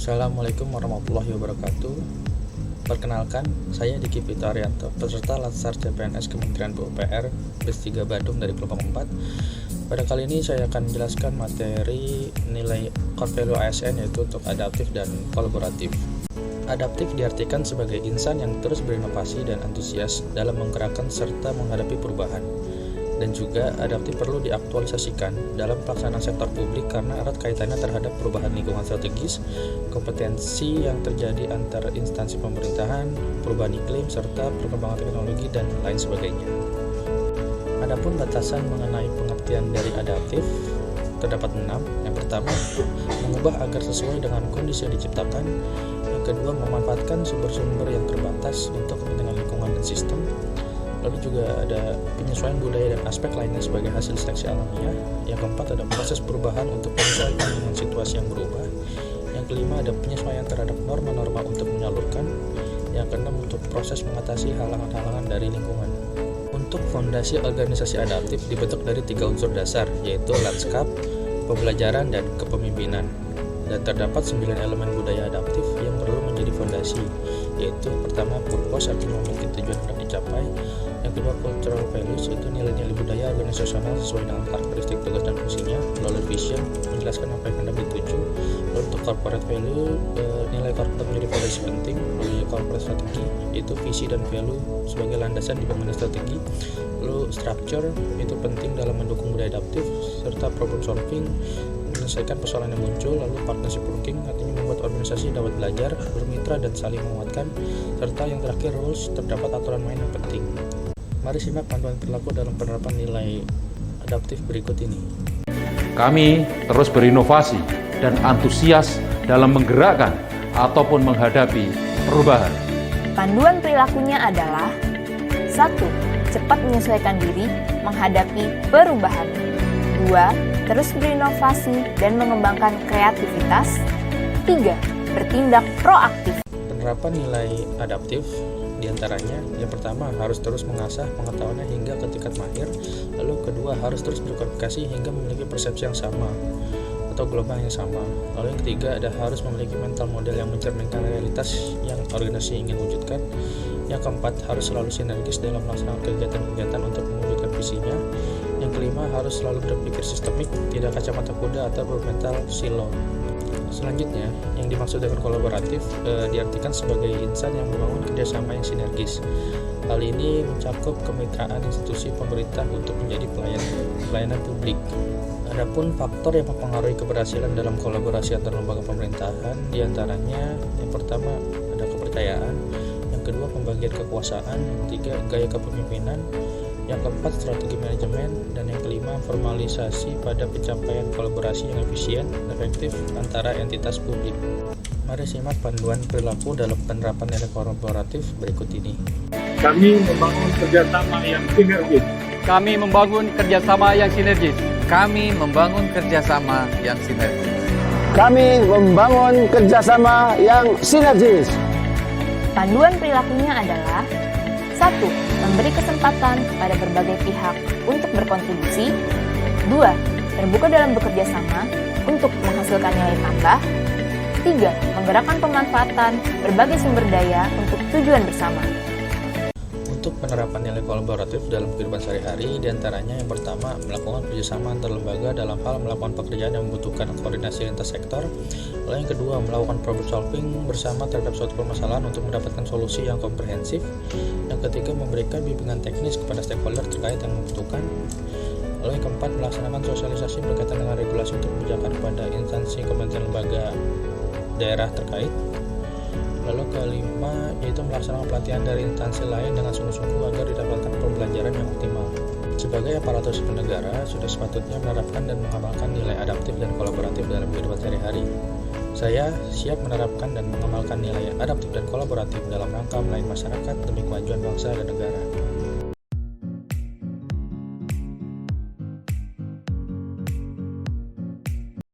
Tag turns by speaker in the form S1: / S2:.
S1: Assalamualaikum warahmatullahi wabarakatuh. Perkenalkan, saya Diki Pito Arianto, peserta Latsar CPNS Kementerian PUPR BES 3 Badung dari kelompok 4. Pada kali ini saya akan menjelaskan materi nilai core value ASN, yaitu untuk adaptif dan kolaboratif. Adaptif diartikan sebagai insan yang terus berinovasi dan antusias dalam menggerakkan serta menghadapi perubahan. Dan juga adaptif perlu diaktualisasikan dalam pelaksanaan sektor publik karena erat kaitannya terhadap perubahan lingkungan strategis, kompetensi yang terjadi antar instansi pemerintahan, perubahan iklim, serta perkembangan teknologi dan lain sebagainya. Adapun batasan mengenai pengertian dari adaptif terdapat 6. Yang pertama, mengubah agar sesuai dengan kondisi yang diciptakan. Yang kedua, memanfaatkan sumber-sumber yang terbatas untuk kepentingan lingkungan dan sistem. Lalu juga ada penyesuaian budaya dan aspek lainnya sebagai hasil seleksi alamiah. Yang keempat, ada proses perubahan untuk menyesuaikan dengan situasi yang berubah. Yang kelima, ada penyesuaian terhadap norma-norma untuk menyalurkan. Yang keenam, untuk proses mengatasi halangan-halangan dari lingkungan. Untuk fondasi organisasi adaptif dibentuk dari 3 unsur dasar, yaitu lanskap, pembelajaran, dan kepemimpinan. Dan terdapat 9 elemen budaya adaptif yang perlu menjadi fondasi, yaitu pertama, purpose, artinya memiliki tujuan yang dicapai. Yang kedua, cultural values, yaitu nilai-nilai budaya organisasional sesuai dengan karakteristik tugas dan fungsinya. Lalu vision, menjelaskan apa yang hendak dituju. Lalu untuk corporate value, nilai corporate menjadi fondasi penting. Lalu corporate strategi, yaitu visi dan value sebagai landasan dibangunnya strategi. Lalu structure, itu penting dalam mendukung budaya adaptif, serta problem solving, menyelesaikan persoalan yang muncul. Lalu partnership working, artinya membuat organisasi dapat belajar, bermitra, dan saling menguatkan. Serta yang terakhir, rules, terdapat aturan main yang penting. Mari simak panduan perilaku dalam penerapan nilai adaptif berikut ini.
S2: Kami terus berinovasi dan antusias dalam menggerakkan ataupun menghadapi perubahan.
S3: Panduan perilakunya adalah 1. Cepat menyesuaikan diri menghadapi perubahan. 2. Terus berinovasi dan mengembangkan kreativitas. 3. Bertindak proaktif.
S1: Penerapan nilai adaptif diantaranya, yang pertama, harus terus mengasah pengetahuannya hingga ke tingkat mahir. Lalu kedua, harus terus berkomunikasi hingga memiliki persepsi yang sama atau gelombang yang sama. Lalu yang ketiga, harus memiliki mental model yang mencerminkan realitas yang organisasi ingin wujudkan. Yang keempat, harus selalu sinergis dalam melaksanakan kegiatan-kegiatan untuk mewujudkan visinya. Yang kelima, harus selalu berpikir sistemik, tidak kacamata kuda atau bermental silo. Selanjutnya, yang dimaksud dengan kolaboratif diartikan sebagai insan yang membangun kerjasama yang sinergis. Hal ini mencakup kemitraan institusi pemerintah untuk menjadi pelayanan publik. Adapun faktor yang mempengaruhi keberhasilan dalam kolaborasi antar lembaga pemerintahan diantaranya, yang pertama, ada kepercayaan. Yang kedua, pembagian kekuasaan. Yang ketiga, gaya kepemimpinan. Yang keempat, strategi manajemen. Dan yang kelima, formalisasi pada pencapaian kolaborasi yang efisien, efektif antara entitas publik. Mari simak panduan perilaku dalam penerapan nilai kolaboratif berikut ini.
S4: Kami membangun kerjasama yang sinergis.
S5: Kami membangun kerjasama yang sinergis.
S6: Kami membangun kerjasama yang sinergis.
S7: Kami membangun kerjasama yang sinergis.
S3: Panduan perilakunya adalah 1. Memberi kesempatan kepada berbagai pihak untuk berkontribusi. 2. Terbuka dalam bekerja sama untuk menghasilkan nilai tambah. 3. Menggerakkan pemanfaatan berbagai sumber daya untuk tujuan bersama.
S1: Untuk penerapan nilai kolaboratif dalam kehidupan sehari-hari, diantaranya yang pertama, melakukan kerjasama antar lembaga dalam hal melakukan pekerjaan yang membutuhkan koordinasi lintas sektor. Lalu yang kedua, melakukan problem solving bersama terhadap suatu permasalahan untuk mendapatkan solusi yang komprehensif. Yang ketiga, memberikan bimbingan teknis kepada stakeholder terkait yang membutuhkan. Lalu yang keempat, melaksanakan sosialisasi berkaitan dengan regulasi untuk kebijakan kepada instansi kementerian lembaga daerah terkait. Lalu kelima, yaitu melaksanakan pelatihan dari instansi lain dengan sungguh-sungguh agar didapatkan pembelajaran yang optimal. Sebagai aparatur sipil negara, sudah sepatutnya menerapkan dan mengamalkan nilai adaptif dan kolaboratif dalam kehidupan sehari-hari. Saya siap menerapkan dan mengamalkan nilai adaptif dan kolaboratif dalam rangka melayani masyarakat demi kemajuan bangsa dan negara.